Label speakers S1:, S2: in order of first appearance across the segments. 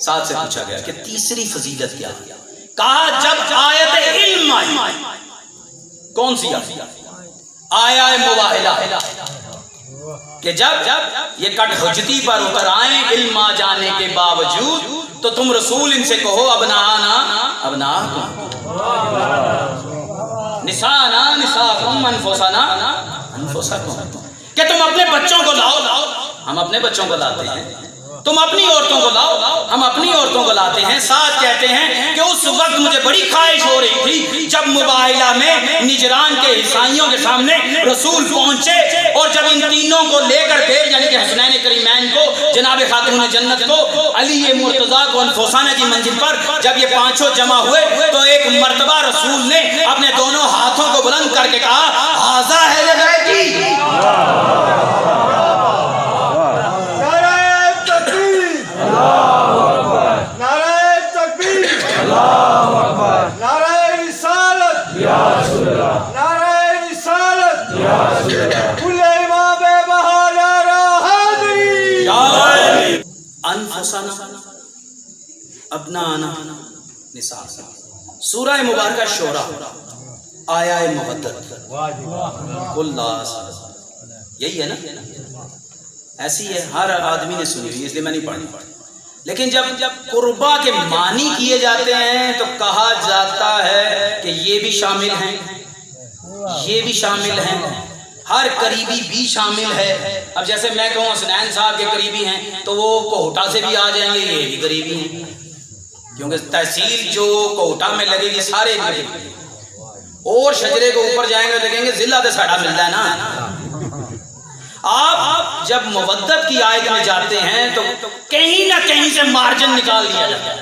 S1: ساتھ سے پوچھا گیا کہ تیسری فضیلت کیا؟ کہا جب آیت علم آئی. کون سی آیا مباہلہ، کہ جب یہ کٹ حجتی پر اتر آئیں علم آ جانے کے باوجود تو تم رسول ان سے کہو ابناءنا نساءنا نساءکم انفسنا انفسکم، کہ تم اپنے بچوں کو لاؤ، ہم اپنے بچوں کو لاتے ہیں، تم اپنی عورتوں کو لاؤ، ہم اپنی عورتوں کو لاتے ہیں. ساتھ کہتے ہیں کہ اس وقت مجھے بڑی خواہش ہو رہی تھی جب مباہلہ میں نجران کے عیسائیوں کے سامنے رسول پہنچے، اور جب ان تینوں کو لے کر گئے، یعنی کہ حسنین کریمین کو، جناب خاتون جنت کو، علی مرتضیٰ کو انفسانہ کی منزل پر جب یہ پانچوں جمع ہوئے تو ایک مرتبہ رسول نے اپنے دونوں ہاتھوں کو بلند کر کے کہا ھذا اہل بیتی. ابنانا نساء. سورہ مبارکہ شورى آیا مبدت یہی ہے نا، ایسی ہے، ہر آدمی نے سنی ہوئی، اس لیے میں نہیں پڑھنی. لیکن جب قربا کے معنی کیے جاتے ہیں تو کہا جاتا ہے کہ یہ بھی شامل ہیں، یہ بھی شامل ہیں، ہر قریبی بھی شامل ہے. اب جیسے میں کہوں حسنین صاحب کے قریبی ہیں تو وہ کوہٹا سے بھی آ جائیں گے، یہ بھی قریبی ہیں، کیونکہ تحصیل جو کوہٹا میں لگے گی سارے لگے گی، اور شجرے کو اوپر جائیں گے دیکھیں گے ضلع تو ساڑھا ملتا ہے نا. آپ جب مودت کی آیت میں جاتے ہیں تو کہیں نہ کہیں سے مارجن نکال دیا جاتا ہے،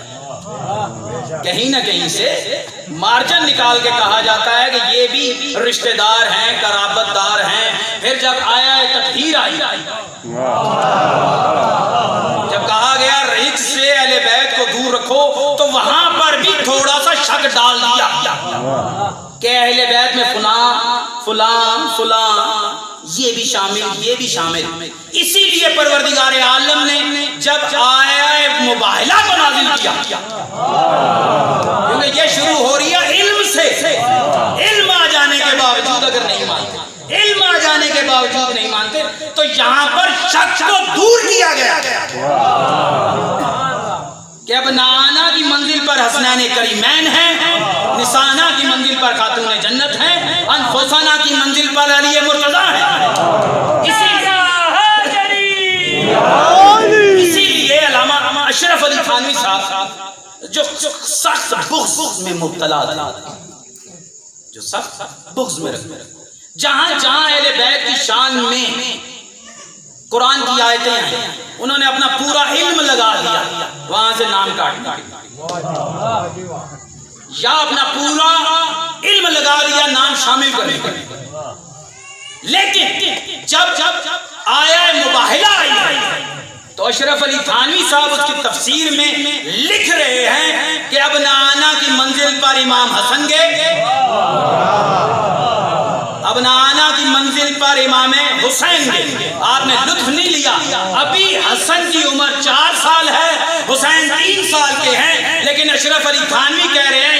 S1: کہیں نہ کہیں سے مارجن نکال کے کہا جاتا ہے کہ یہ بھی رشتہ دار ہیں، قرابت دار ہیں. پھر جب آیا تطہیر آئی، جب کہا گیا رزق سے اہل بیت کو دور رکھو، تو وہاں پر بھی تھوڑا سا شک ڈال دیا کہ اہل بیت میں فلاں فلاں فلاں یہ بھی شامل، یہ بھی شامل. اسی لیے پروردگار عالم نے جب آیا مباہلہ کو نازل کیا، کیونکہ یہ شروع ہو رہی ہے علم سے. علم آ جانے کے باوجود اگر نہیں مانتے، علم آ جانے کے باوجود نہیں مانتے، تو یہاں پر شک کو دور کیا گیا کہ ابنانا کی منزل پر حسنین کریمین ہیں، نسانا کی منزل پر خاتون جنت ہیں، انفسانہ کی منزل پر علی مرتضیٰ ہیں. اسی لیے علامہ اشرف علی تھانوی صاحب جو سخت بغض میں مبتلا تھے، جو سخت بغض میں رکھتے، جہاں جہاں اہل بیت کی شان میں قرآن کی آیتیں ہیں انہوں نے اپنا پورا علم لگا دیا، وہاں سے نام کاٹ دیا، یا اپنا پورا علم لگا دیا نام شامل کرنے کا. لیکن جب آیا مباہلہ آئی تو اشرف علی تھانوی صاحب اس کی تفسیر میں لکھ رہے ہیں کہ ابنانا کی منزل پر امام حسن گئے، ابنانا کی منزل پر امام حسین گئے. آپ نے لطف نہیں لیا، ابھی حسن کی عمر 4 سال ہے، حسین 3 سال کے ہیں، لیکن اشرف علی تھانوی کہہ رہے ہیں